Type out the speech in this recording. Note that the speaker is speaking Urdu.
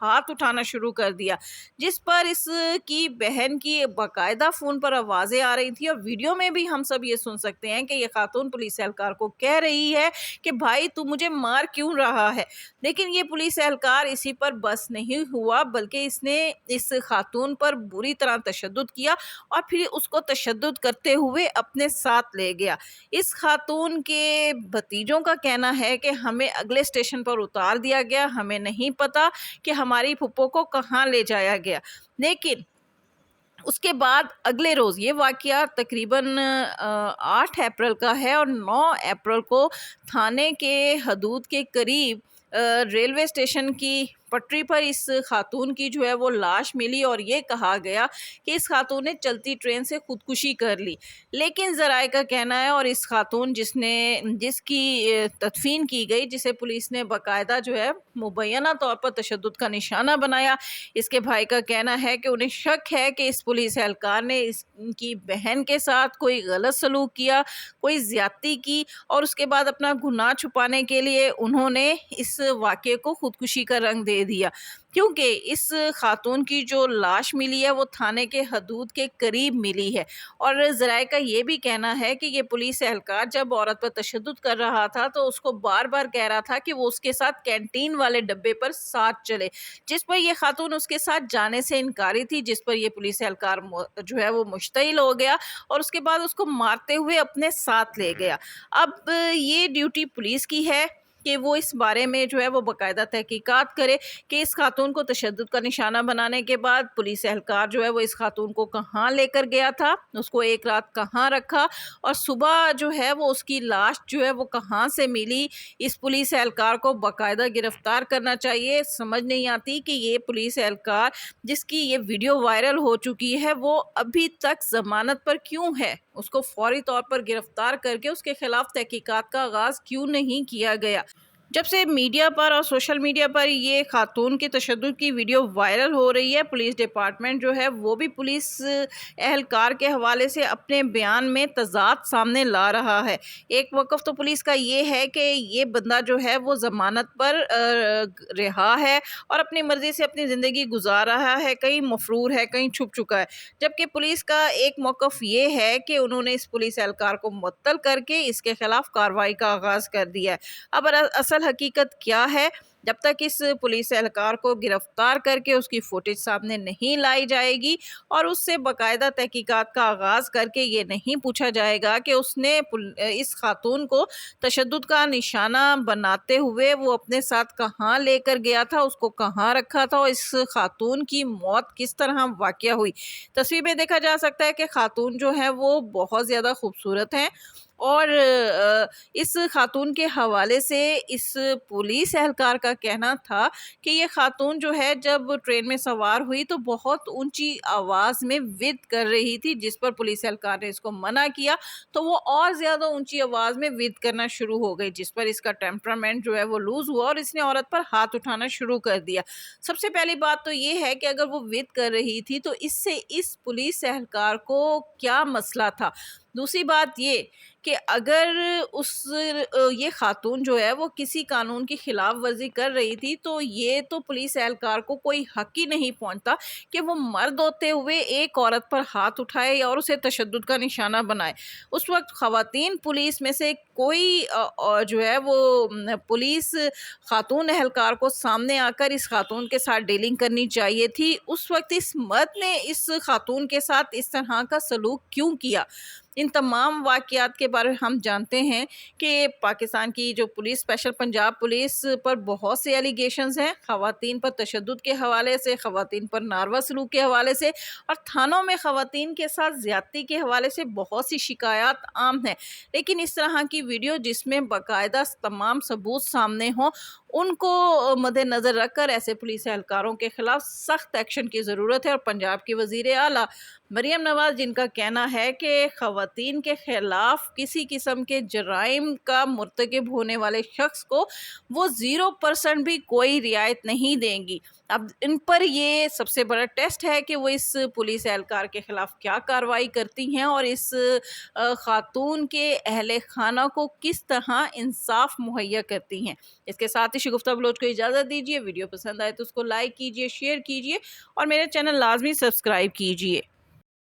ہاتھ اٹھانا شروع کر دیا، جس پر اس کی بہن کی باقاعدہ فون پر آوازیں آ رہی تھی، اور ویڈیو میں بھی ہم سب یہ سن سکتے ہیں کہ یہ خاتون پولیس اہلکار کو کہہ رہی ہے کہ بھائی تو مجھے مار کیوں رہا ہے۔ لیکن یہ پولیس اہلکار اسی پر بس نہیں ہوا، بلکہ اس نے اس خاتون پر بری طرح تشدد کیا اور پھر اس کو تشدد کرتے ہوئے اپنے ساتھ لے گیا۔ اس خاتون کے بھتیجوں کا کہنا ہے کہ ہمیں اگلے اسٹیشن پر اتار دیا گیا، ہمیں نہیں پتا کہ ہماری پھپھو کو کہاں لے جایا گیا۔ لیکن اس کے بعد اگلے روز یہ واقعہ تقریباً 8 اپریل کا ہے، اور 9 اپریل کو تھانے کے حدود کے قریب ریلوے اسٹیشن کی پٹری پر اس خاتون کی جو ہے وہ لاش ملی، اور یہ کہا گیا کہ اس خاتون نے چلتی ٹرین سے خودکشی کر لی۔ لیکن ذرائع کا کہنا ہے، اور اس خاتون جس کی تدفین کی گئی، جسے پولیس نے باقاعدہ جو ہے مبینہ طور پر تشدد کا نشانہ بنایا، اس کے بھائی کا کہنا ہے کہ انہیں شک ہے کہ اس پولیس اہلکار نے اس کی بہن کے ساتھ کوئی غلط سلوک کیا، کوئی زیادتی کی، اور اس کے بعد اپنا گناہ چھپانے کے لیے انہوں نے اس واقعے کو خودکشی کا رنگ دے دیا، کیونکہ اس خاتون کی جو لاش ملی ہے وہ تھانے کے حدود کے قریب ملی ہے۔ اور ذرائع کا یہ بھی کہنا ہے کہ یہ پولیس اہلکار جب عورت پر تشدد کر رہا تھا تو اس کو بار بار کہہ رہا تھا کہ وہ اس کے ساتھ کینٹین والے ڈبے پر ساتھ چلے، جس پر یہ خاتون اس کے ساتھ جانے سے انکاری تھی، جس پر یہ پولیس اہلکار جو ہے وہ مشتعل ہو گیا اور اس کے بعد اس کو مارتے ہوئے اپنے ساتھ لے گیا۔ اب یہ ڈیوٹی پولیس کی ہے کہ وہ اس بارے میں جو ہے وہ باقاعدہ تحقیقات کرے کہ اس خاتون کو تشدد کا نشانہ بنانے کے بعد پولیس اہلکار جو ہے وہ اس خاتون کو کہاں لے کر گیا تھا، اس کو ایک رات کہاں رکھا، اور صبح جو ہے وہ اس کی لاش جو ہے وہ کہاں سے ملی۔ اس پولیس اہلکار کو باقاعدہ گرفتار کرنا چاہیے۔ سمجھ نہیں آتی کہ یہ پولیس اہلکار جس کی یہ ویڈیو وائرل ہو چکی ہے وہ ابھی تک ضمانت پر کیوں ہے، اس کو فوری طور پر گرفتار کر کے اس کے خلاف تحقیقات کا آغاز کیوں نہیں کیا گیا۔ جب سے میڈیا پر اور سوشل میڈیا پر یہ خاتون کے تشدد کی ویڈیو وائرل ہو رہی ہے، پولیس ڈپارٹمنٹ جو ہے وہ بھی پولیس اہلکار کے حوالے سے اپنے بیان میں تضاد سامنے لا رہا ہے۔ ایک موقف تو پولیس کا یہ ہے کہ یہ بندہ جو ہے وہ ضمانت پر رہا ہے اور اپنی مرضی سے اپنی زندگی گزار رہا ہے، کہیں مفرور ہے، کہیں چھپ چکا ہے، جبکہ پولیس کا ایک موقف یہ ہے کہ انہوں نے اس پولیس اہلکار کو معطل کر کے اس کے خلاف کارروائی کا آغاز کر دیا ہے۔ اب اصل حقیقت کیا ہے؟ جب تک اس پولیس اہلکار کو گرفتار کر کے اس کی فوٹیج سامنے نہیں لائی جائے گی اور اس سے باقاعدہ تحقیقات کا آغاز کر کے یہ نہیں پوچھا جائے گا کہ اس نے اس خاتون کو تشدد کا نشانہ بناتے ہوئے وہ اپنے ساتھ کہاں لے کر گیا تھا، اس کو کہاں رکھا تھا، اور اس خاتون کی موت کس طرح واقع ہوئی۔ تصویر میں دیکھا جا سکتا ہے کہ خاتون جو ہے وہ بہت زیادہ خوبصورت ہیں، اور اس خاتون کے حوالے سے اس پولیس اہلکار کا کہنا تھا کہ یہ خاتون جو ہے جب ٹرین میں سوار ہوئی تو بہت اونچی آواز میں ود کر رہی تھی، جس پر پولیس اہلکار نے اس کو منع کیا تو وہ اور زیادہ اونچی آواز میں ود کرنا شروع ہو گئی، جس پر اس کا ٹیمپرامنٹ جو ہے وہ لوز ہوا اور اس نے عورت پر ہاتھ اٹھانا شروع کر دیا۔ سب سے پہلی بات تو یہ ہے کہ اگر وہ ود کر رہی تھی تو اس سے اس پولیس اہلکار کو کیا مسئلہ تھا۔ دوسری بات یہ کہ اگر یہ خاتون جو ہے وہ کسی قانون کی خلاف ورزی کر رہی تھی تو یہ تو پولیس اہلکار کو کوئی حق ہی نہیں پہنچتا کہ وہ مرد ہوتے ہوئے ایک عورت پر ہاتھ اٹھائے اور اسے تشدد کا نشانہ بنائے۔ اس وقت خواتین پولیس میں سے کوئی جو ہے وہ پولیس خاتون اہلکار کو سامنے آ کر اس خاتون کے ساتھ ڈیلنگ کرنی چاہیے تھی۔ اس وقت اس مرد نے اس خاتون کے ساتھ اس طرح کا سلوک کیوں کیا؟ ان تمام واقعات کے بارے میں ہم جانتے ہیں کہ پاکستان کی جو پولیس اسپیشل پنجاب پولیس پر بہت سے ایلیگیشنز ہیں، خواتین پر تشدد کے حوالے سے، خواتین پر ناروا سلوک کے حوالے سے، اور تھانوں میں خواتین کے ساتھ زیادتی کے حوالے سے بہت سی شکایات عام ہیں۔ لیکن اس طرح کی ویڈیو جس میں باقاعدہ تمام ثبوت سامنے ہوں، ان کو مد نظر رکھ کر ایسے پولیس اہلکاروں کے خلاف سخت ایکشن کی ضرورت ہے، اور پنجاب کی وزیر اعلیٰ مریم نواز جن کا کہنا ہے کہ خواتین کے خلاف کسی قسم کے جرائم کا مرتکب ہونے والے شخص کو وہ 0% بھی کوئی رعایت نہیں دیں گی۔ اب ان پر یہ سب سے بڑا ٹیسٹ ہے کہ وہ اس پولیس اہلکار کے خلاف کیا کارروائی کرتی ہیں اور اس خاتون کے اہل خانہ کو کس طرح انصاف مہیا کرتی ہیں۔ اس کے ساتھ ہی شگفتہ بلوچ کو اجازت دیجیے۔ ویڈیو پسند آئے تو اس کو لائک کیجیے، شیئر کیجیے اور میرے چینل لازمی سبسکرائب کیجیے۔